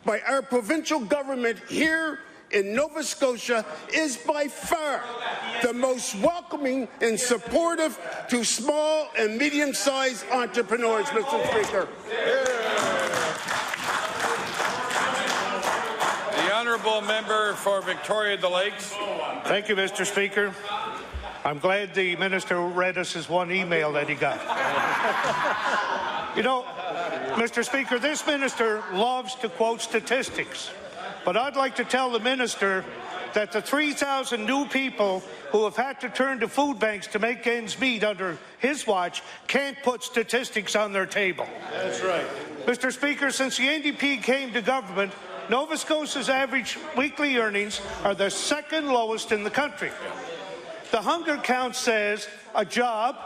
by our provincial government here in Nova Scotia is by far the most welcoming and supportive to small and medium-sized entrepreneurs, Mr. Speaker. Honourable Member for Victoria the Lakes. Thank you, Mr. Speaker. I'm glad the Minister read us his one email that he got. You know, Mr. Speaker, this Minister loves to quote statistics, but I'd like to tell the Minister that the 3,000 new people who have had to turn to food banks to make ends meet under his watch can't put statistics on their table. That's right. Mr. Speaker, since the NDP came to government, Nova Scotia's average weekly earnings are the second lowest in the country. The Hunger Count says a job,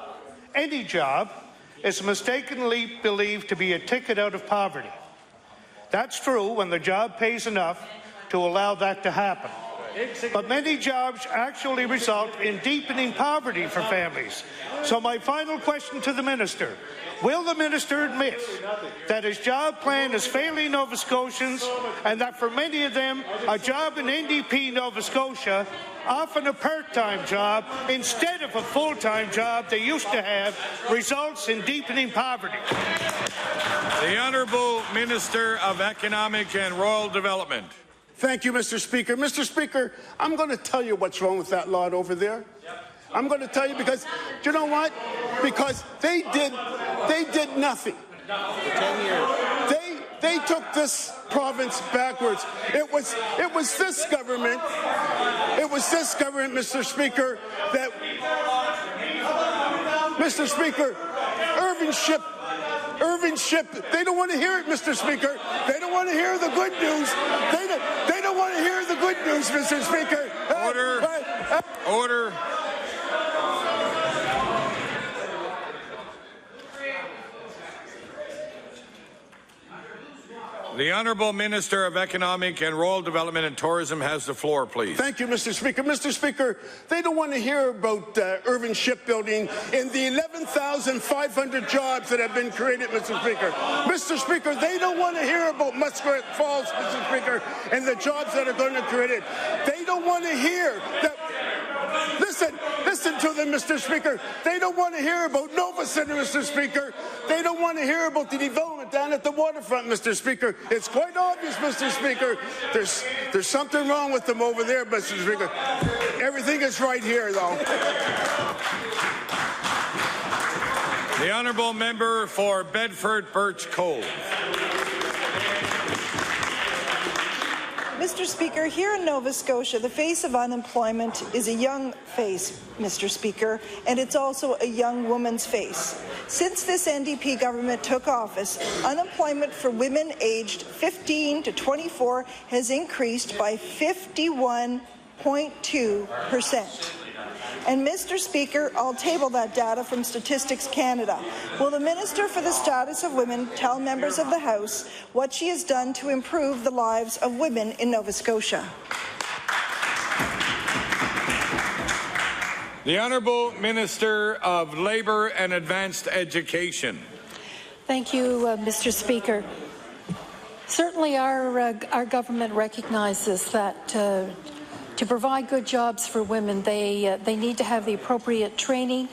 any job, is mistakenly believed to be a ticket out of poverty. That's true when the job pays enough to allow that to happen. but many jobs actually result in deepening poverty for families. So my final question to the Minister, will the Minister admit that his job plan is failing Nova Scotians and that for many of them, a job in NDP Nova Scotia, often a part-time job, instead of a full-time job they used to have, results in deepening poverty? The Honourable Minister of Economic and Rural Development. Thank you, Mr. Speaker. Mr. Speaker, I'm going to tell you what's wrong with that lot over there. I'm going to tell you because, do you know what? Because they did nothing. For 10 years. They took this province backwards. It was this government. It was this government, Mr. Speaker, that, Mr. Speaker, Irving Ship, they don't want to hear it, Mr. Speaker. They don't want to hear the good news. They don't want to hear the good news, Mr. Speaker. Order. Order. The Honourable Minister of Economic and Rural Development and Tourism has the floor, please. Thank you, Mr. Speaker. Mr. Speaker, they don't want to hear about Irving Shipbuilding and the 11,500 jobs that have been created, Mr. Speaker. Mr. Speaker, they don't want to hear about Muskrat Falls, Mr. Speaker, and the jobs that are going to be created. They don't want to hear that. Listen to them, Mr. Speaker. They don't want to hear about Nova Centre, Mr. Speaker. They don't want to hear about the development down at the waterfront, Mr. Speaker. It's quite obvious, Mr. Speaker. There's something wrong with them over there, Mr. Speaker. Everything is right here, though. The Honourable Member for Bedford Birch Cove. Mr. Speaker, here in Nova Scotia, the face of unemployment is a young face, Mr. Speaker, and it's also a young woman's face. Since this NDP government took office, unemployment for women aged 15 to 24 has increased by 51.2%. And, Mr. Speaker, I'll table that data from Statistics Canada. Will the Minister for the Status of Women tell members of the House what she has done to improve the lives of women in Nova Scotia? The Honourable Minister of Labour and Advanced Education. Thank you, Mr. Speaker. Certainly our government recognizes that to provide good jobs for women, they need to have the appropriate training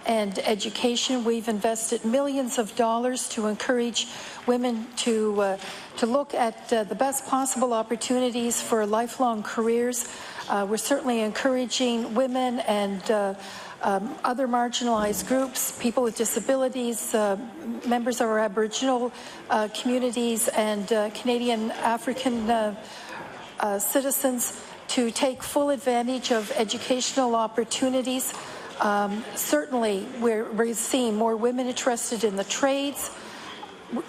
and education. We've invested millions of dollars to encourage women to look at the best possible opportunities for lifelong careers. We're certainly encouraging women and other marginalized groups, people with disabilities, members of our Aboriginal communities and Canadian African citizens to take full advantage of educational opportunities. Certainly, we're seeing more women interested in the trades,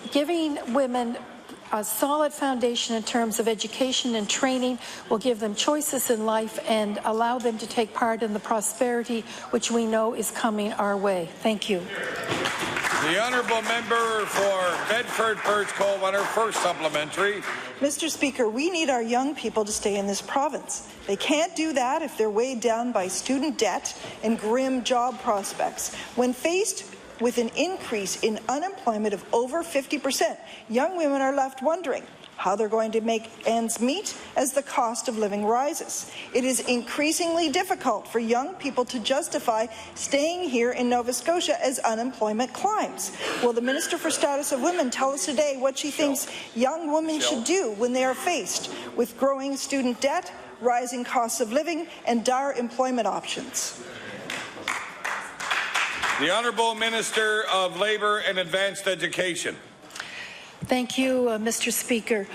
giving women a solid foundation in terms of education and training will give them choices in life and allow them to take part in the prosperity which we know is coming our way. Thank you. The Honourable Member for Bedford Birch Cove on her first supplementary. Mr. Speaker, we need our young people to stay in this province. They can't do that if they're weighed down by student debt and grim job prospects. When faced with an increase in unemployment of over 50%, young women are left wondering how they're going to make ends meet as the cost of living rises. It is increasingly difficult for young people to justify staying here in Nova Scotia as unemployment climbs. Will the Minister for Status of Women tell us today what she thinks young women should do when they are faced with growing student debt, rising costs of living, and dire employment options? The Honourable Minister of Labour and Advanced Education. Thank you, Mr. Speaker.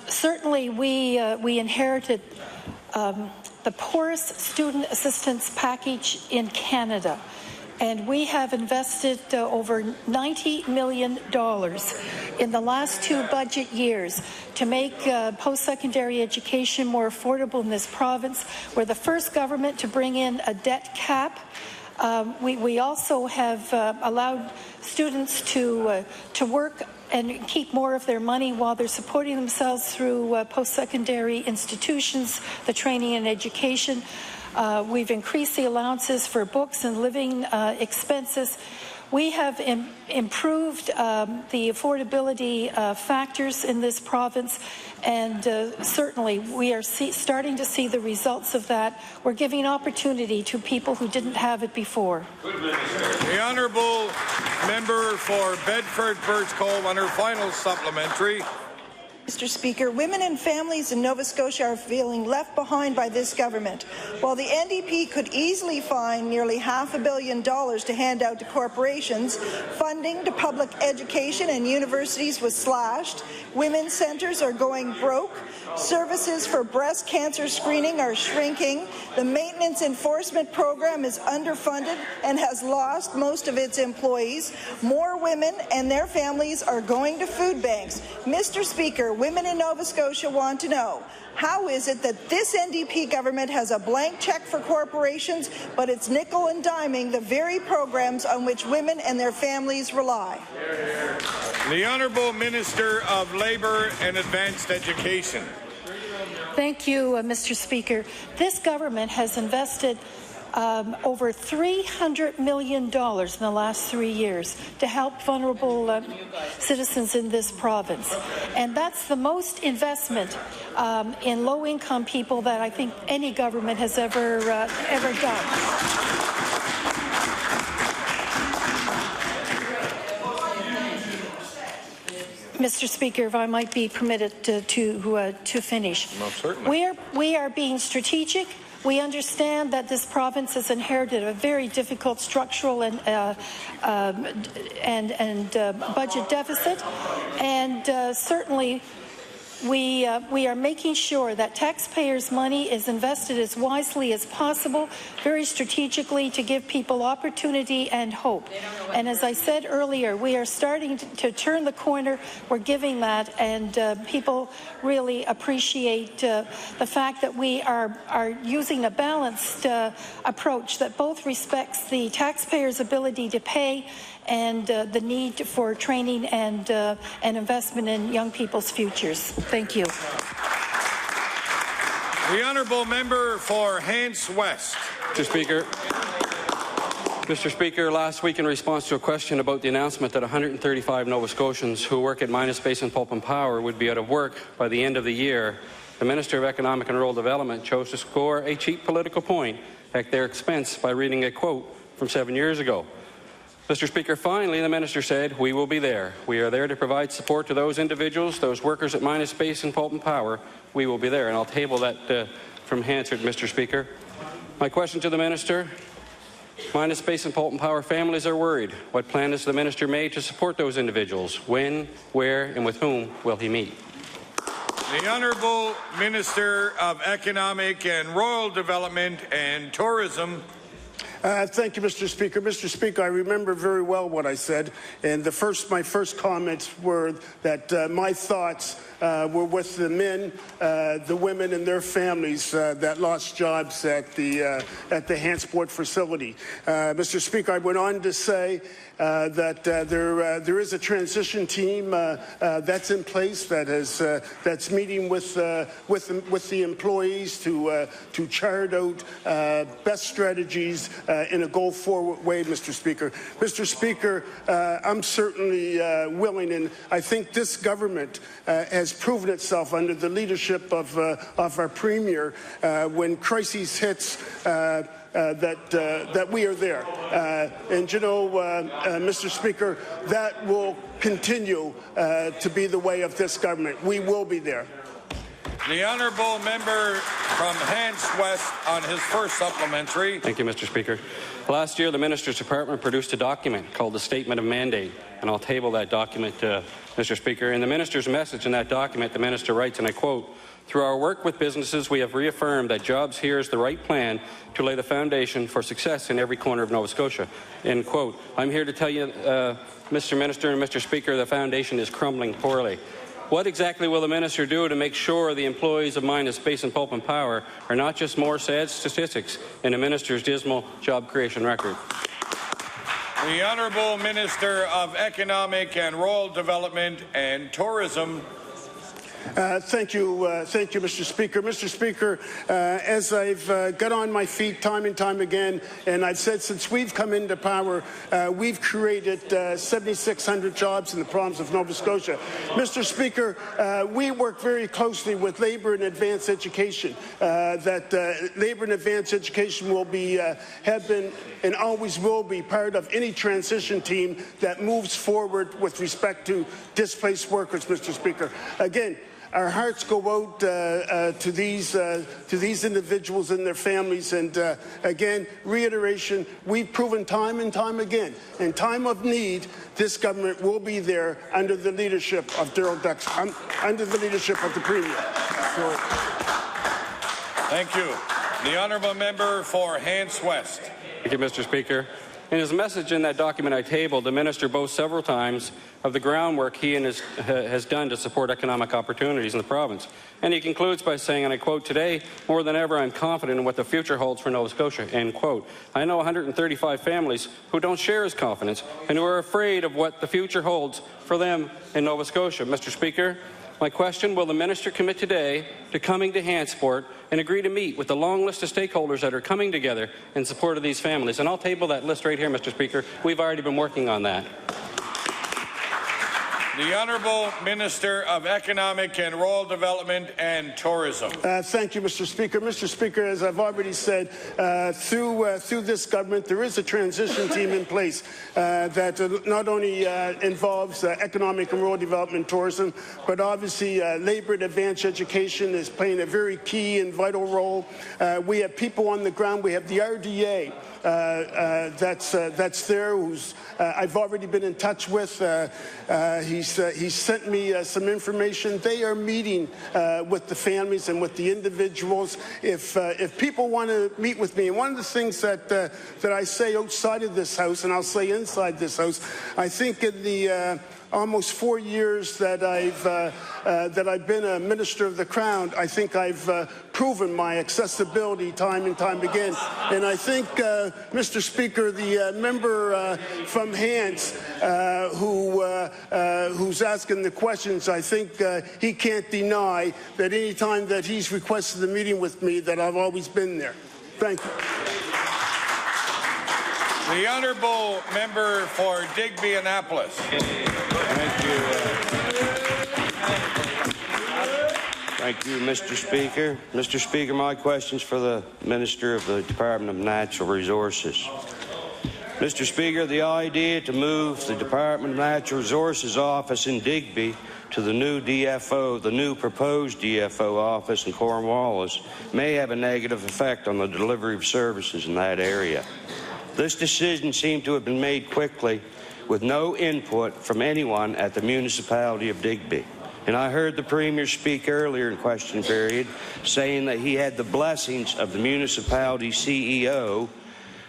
Certainly, we inherited the poorest student assistance package in Canada, and we have invested over $90 million in the last 2 budget years to make post-secondary education more affordable in this province. We're the first government to bring in a debt cap We also have allowed students to work and keep more of their money while they're supporting themselves through post-secondary institutions, the training and education. We've increased the allowances for books and living expenses. We have improved the affordability factors in this province, and certainly we are starting to see the results of that. We're giving opportunity to people who didn't have it before. The honourable member for Bedford Birch Cove on her final supplementary. Mr. Speaker, women and families in Nova Scotia are feeling left behind by this government. While the NDP could easily find nearly $500 million to hand out to corporations, funding to public education and universities was slashed, women's centres are going broke, services for breast cancer screening are shrinking, the maintenance enforcement program is underfunded and has lost most of its employees, more women and their families are going to food banks. Mr. Speaker, women in Nova Scotia want to know, how is it that this NDP government has a blank check for corporations, but it's nickel and diming the very programs on which women and their families rely? The Honourable Minister of Labour and Advanced Education. Thank you, Mr. Speaker. This government has invested over $300 million in the last 3 years to help vulnerable citizens in this province. And that's the most investment in low-income people that I think any government has ever done. Mr. Speaker, if I might be permitted to finish. Well, certainly. We are being strategic. We understand that this province has inherited a very difficult structural and budget deficit, and certainly we are making sure that taxpayers' money is invested as wisely as possible, very strategically, to give people opportunity and hope. And as I said earlier, we are starting to turn the corner. We're giving that, and people really appreciate the fact that we are using a balanced approach that both respects the taxpayers' ability to pay and the need for training and investment in young people's futures. Thank you. The honourable member for Hants West. Mr. Speaker, last week in response to a question about the announcement that 135 Nova Scotians who work at Minus Basin Pulp and Power would be out of work by the end of the year, the Minister of Economic and Rural Development chose to score a cheap political point at their expense by reading a quote from 7 years ago. Mr. Speaker, finally, the minister said, "We will be there. We are there to provide support to those individuals, those workers at Minus Basin Pulp and Power. We will be there." And I'll table that from Hansard, Mr. Speaker. My question to the minister: Minus Basin Pulp and Power families are worried. What plan has the minister made to support those individuals? When, where, and with whom will he meet? The Honourable Minister of Economic and Rural Development and Tourism. Thank you, Mr. Speaker. Mr. Speaker, I remember very well what I said, and my first comments were that my thoughts were with the men, the women, and their families that lost jobs at the Hantsport facility. Mr. Speaker, I went on to say that there is a transition team that's in place that's meeting with the employees to chart out best strategies in a go-forward way, Mr. Speaker. Mr. Speaker, I'm certainly willing, and I think this government has proven itself under the leadership of our Premier when crises hits that we are there. And you know, Mr. Speaker, that will continue to be the way of this government. We will be there. The honourable member from Hants West on his first supplementary. Thank you, Mr. Speaker. Last year, the Minister's Department produced a document called the Statement of Mandate, and I'll table that document, Mr. Speaker. In the Minister's message in that document, the Minister writes, and I quote, "Through our work with businesses, we have reaffirmed that Jobs Here is the right plan to lay the foundation for success in every corner of Nova Scotia." End quote. I'm here to tell you, Mr. Minister and Mr. Speaker, the foundation is crumbling poorly. What exactly will the minister do to make sure the employees of Mine Space and Pulp and Power are not just more sad statistics in a minister's dismal job creation record? The Honourable Minister of Economic and Rural Development and Tourism. Thank you, Mr. Speaker. Mr. Speaker, as I've got on my feet time and time again, and I've said since we've come into power, we've created 7,600 jobs in the province of Nova Scotia. Mr. Speaker, we work very closely with Labour and Advanced Education. Labour and Advanced Education will be, have been, and always will be part of any transition team that moves forward with respect to displaced workers, Mr. Speaker. Again, our hearts go out to these individuals and their families, and again, reiteration, we've proven time and time again, in time of need, this government will be there under the leadership of Daryl Dux, under the leadership of the Premier. Thank you. The Honourable Member for Hants West. Thank you, Mr. Speaker. In his message in that document I tabled, the minister boasts several times of the groundwork he and has done to support economic opportunities in the province. And he concludes by saying, and I quote, "Today, more than ever, I'm confident in what the future holds for Nova Scotia," end quote. I know 135 families who don't share his confidence and who are afraid of what the future holds for them in Nova Scotia. Mr. Speaker, my question, will the minister commit today to coming to Hantsport and agree to meet with the long list of stakeholders that are coming together in support of these families? And I'll table that list right here, Mr. Speaker. We've already been working on that. The Honourable Minister of Economic and Rural Development and Tourism. Thank you, Mr. Speaker. Mr. Speaker, as I've already said, through this government, there is a transition team in place that not only involves economic and rural development and tourism, but obviously Labour and Advanced Education is playing a very key and vital role. We have people on the ground. We have the RDA. That's there, who's I've already been in touch with. He's sent me some information. They are meeting with the families and with the individuals. If people want to meet with me, and one of the things that I say outside of this House, and I'll say inside this House, I think in the almost 4 years that I've been a Minister of the Crown, I think I've proven my accessibility time and time again. And I think, Mr. Speaker, the member from Hants who's asking the questions, I think he can't deny that any time that he's requested a meeting with me, that I've always been there. Thank you. The Honourable Member for Digby Annapolis. Thank you. Thank you, Mr. Speaker. Mr. Speaker, my question's for the Minister of the Department of Natural Resources. Mr. Speaker, the idea to move the Department of Natural Resources office in Digby to the new DFO, the new proposed DFO office in Cornwallis, may have a negative effect on the delivery of services in that area. This decision seemed to have been made quickly with no input from anyone at the municipality of Digby. And I heard the Premier speak earlier in question period saying that he had the blessings of the municipality CEO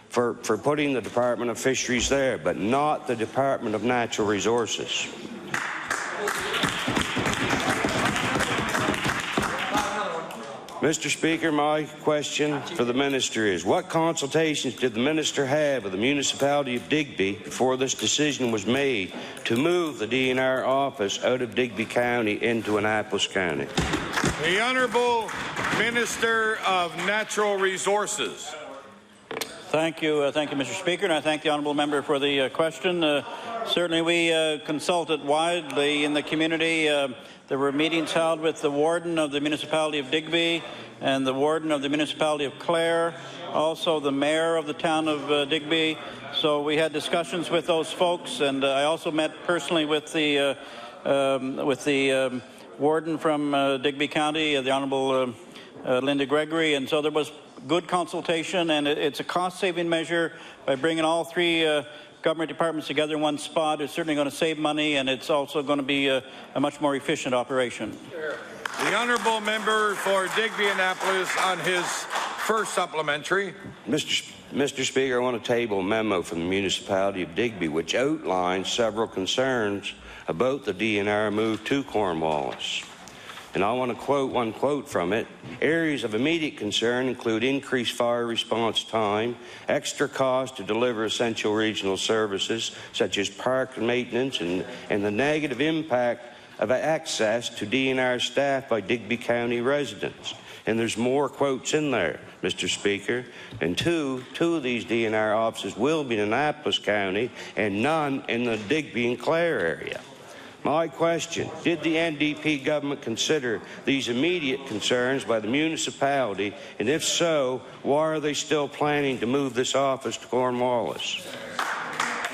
for putting the Department of Fisheries there, but not the Department of Natural Resources. Mr. Speaker, my question for the Minister is, what consultations did the Minister have with the municipality of Digby before this decision was made to move the DNR office out of Digby County into Annapolis County? The Honourable Minister of Natural Resources. Thank you, Mr. Speaker, and I thank the honourable member for the question. Certainly, we consulted widely in the community. There were meetings held with the warden of the municipality of Digby and the warden of the municipality of Clare, also the mayor of the town of Digby. So we had discussions with those folks, and I also met personally with the warden from Digby County, the Honourable Linda Gregory, and so there was good consultation, and it's a cost-saving measure by bringing all three government departments together in one spot. It's certainly going to save money, and it's also going to be a much more efficient operation. The Honourable Member for Digby Annapolis on his first supplementary. Mr. Speaker, I want to table a memo from the municipality of Digby which outlines several concerns about the DNR move to Cornwallis. And I want to quote one quote from it. Areas of immediate concern include increased fire response time, extra cost to deliver essential regional services such as park maintenance, and the negative impact of access to DNR staff by Digby County residents. And there's more quotes in there, Mr. Speaker. And two of these DNR offices will be in Annapolis County and none in the Digby and Clare area. My question, did the NDP government consider these immediate concerns by the municipality, and if so, why are they still planning to move this office to Cornwallis?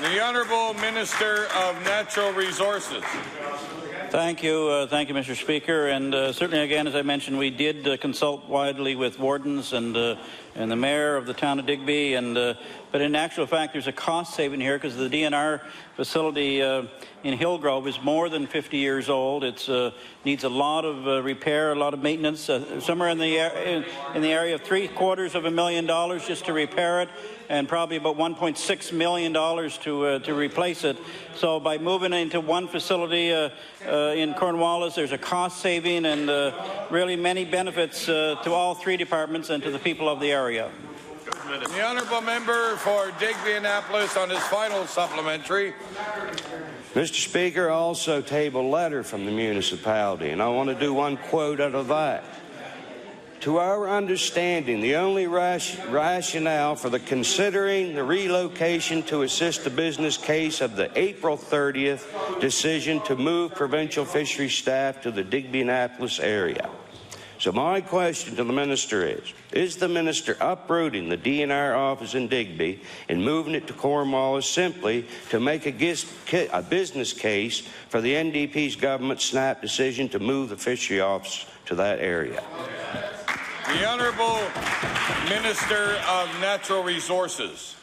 The Honourable Minister of Natural Resources. Thank you, Mr. Speaker. And certainly, again, as I mentioned, we did consult widely with wardens and the mayor of the town of Digby. But in actual fact, there's a cost saving here because the DNR facility in Hillgrove is more than 50 years old. It needs a lot of repair, a lot of maintenance. Somewhere in the area of $750,000 just to repair it, and probably about $1.6 million to replace it. So by moving into one facility in Cornwallis, there's a cost saving and really many benefits to all three departments and to the people of the area. The honourable member for Digby Annapolis on his final supplementary. Mr. Speaker, I also tabled a letter from the municipality, and I want to do one quote out of that. To our understanding, the only rationale for considering the relocation to assist the business case of the April 30th decision to move provincial fisheries staff to the Digby Annapolis area. So my question to the minister is the minister uprooting the DNR office in Digby and moving it to Cornwallis simply to make a business case for the NDP's government snap decision to move the fishery office to that area? The Honourable Minister of Natural Resources.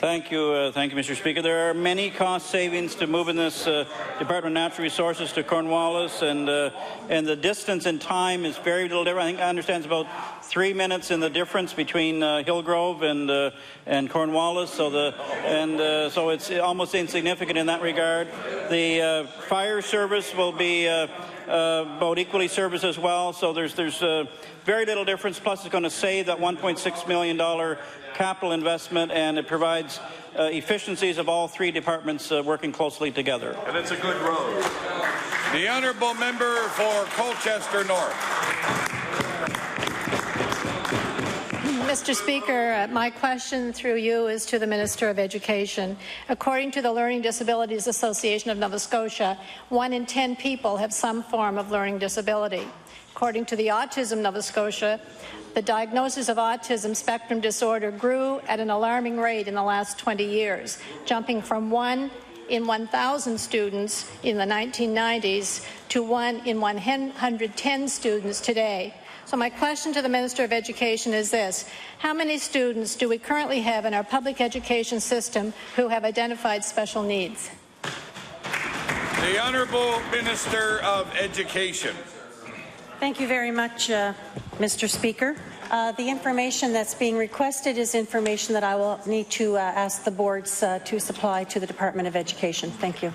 Thank you, Mr. Speaker. There are many cost savings to moving this Department of Natural Resources to Cornwallis, and the distance and time is very little different. I understand it's about 3 minutes in the difference between Hillgrove and Cornwallis. So it's almost insignificant in that regard. The fire service will be about equally serviced as well. So there's very little difference. Plus, it's going to save that $1.6 million capital investment, and it provides efficiencies of all three departments working closely together. And it's a good road. The honourable member for Colchester North. Mr. Speaker, my question through you is to the Minister of Education. According to the Learning Disabilities Association of Nova Scotia, 1 in 10 people have some form of learning disability. According to the Autism Nova Scotia, the diagnosis of autism spectrum disorder grew at an alarming rate in the last 20 years, jumping from 1 in 1,000 students in the 1990s to 1 in 110 students today. So my question to the Minister of Education is this: how many students do we currently have in our public education system who have identified special needs? The Honourable Minister of Education. Thank you very much, Mr. Speaker. The information that's being requested is information that I will need to ask the boards to supply to the Department of Education. Thank you.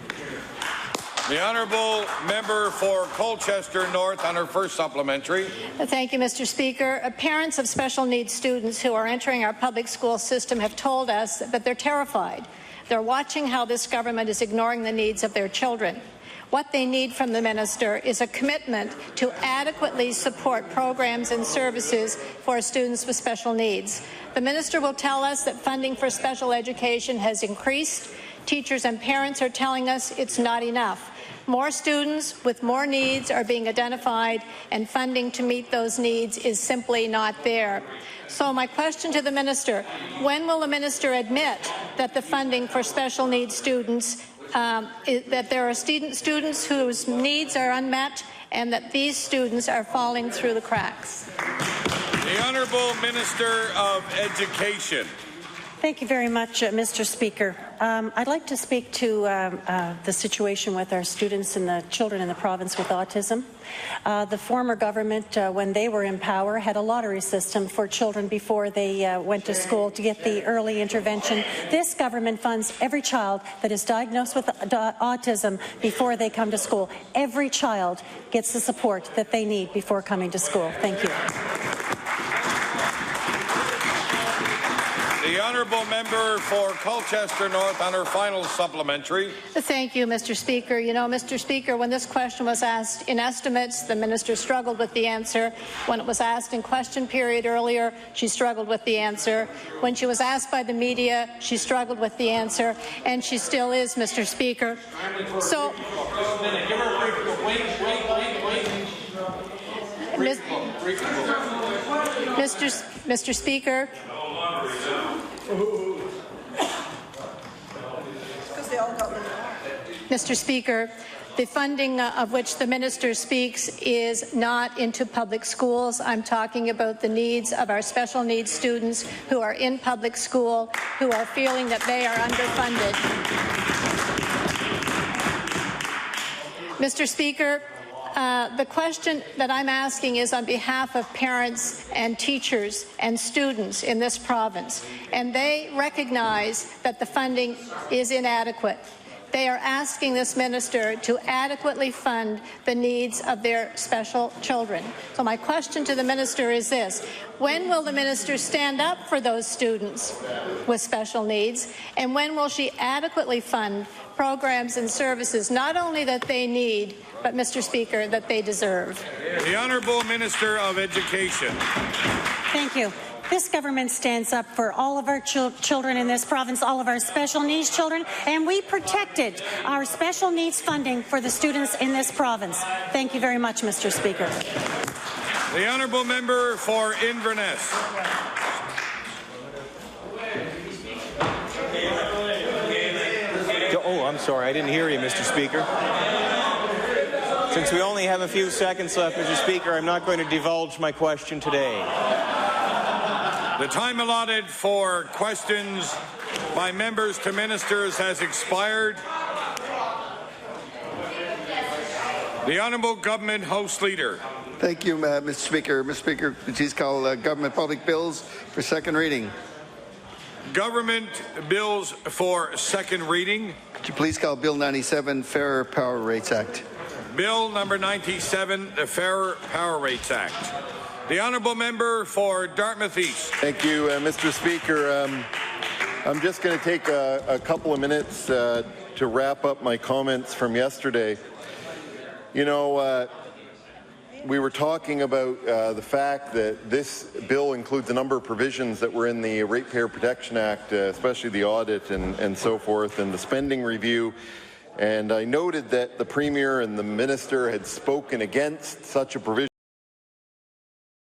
The honourable member for Colchester North on her first supplementary. Thank you, Mr. Speaker. Parents of special needs students who are entering our public school system have told us that they're terrified. They're watching how this government is ignoring the needs of their children. What they need from the minister is a commitment to adequately support programs and services for students with special needs. The minister will tell us that funding for special education has increased. Teachers and parents are telling us it's not enough. More students with more needs are being identified, and funding to meet those needs is simply not there. So my question to the minister: when will the minister admit that the funding for special needs students that there are students whose needs are unmet and that these students are falling through the cracks? The Honourable Minister of Education. Thank you very much, Mr. Speaker. I'd like to speak to the situation with our students and the children in the province with autism. The former government, when they were in power, had a lottery system for children before they went to school to get the early intervention. This government funds every child that is diagnosed with autism before they come to school. Every child gets the support that they need before coming to school. Thank you. The honourable member for Colchester North on her final supplementary. Thank you, Mr. Speaker. You know, Mr. Speaker, when this question was asked in estimates, the minister struggled with the answer. When it was asked in question period earlier, she struggled with the answer. When she was asked by the media, she struggled with the answer, and she still is, Mr. Speaker. So, Mr. Speaker, Mr. Speaker, the funding of which the minister speaks is not into public schools. I'm talking about the needs of our special needs students who are in public school, who are feeling that they are underfunded. Mr. Speaker, the question that I'm asking is on behalf of parents and teachers and students in this province, and they recognize that the funding is inadequate. They are asking this minister to adequately fund the needs of their special children. So my question to the minister is this: when will the minister stand up for those students with special needs, and when will she adequately fund programs and services not only that they need, but, Mr. Speaker, that they deserve? The Honourable Minister of Education. Thank you. This government stands up for all of our children in this province, all of our special needs children, and we protected our special needs funding for the students in this province. Thank you very much, Mr. Speaker. The Honourable Member for Inverness. Oh, I'm sorry. I didn't hear you, Mr. Speaker. Since we only have a few seconds left, Mr. Speaker, I'm not going to divulge my question today. The time allotted for questions by members to ministers has expired. The Honourable Government House Leader. Thank you, Mr. Speaker. Mr. Speaker, please call government public bills for second reading. Government bills for second reading. Could you please call Bill 97, Fairer Power Rates Act? Bill number 97, the Fairer Power Rates Act. The Honourable Member for Dartmouth East. Thank you, Mr. Speaker. I'm just going to take a couple of minutes to wrap up my comments from yesterday. You know, we were talking about the fact that this bill includes a number of provisions that were in the Ratepayer Protection Act, especially the audit and so forth, and the spending review. And I noted that the Premier and the Minister had spoken against such a provision.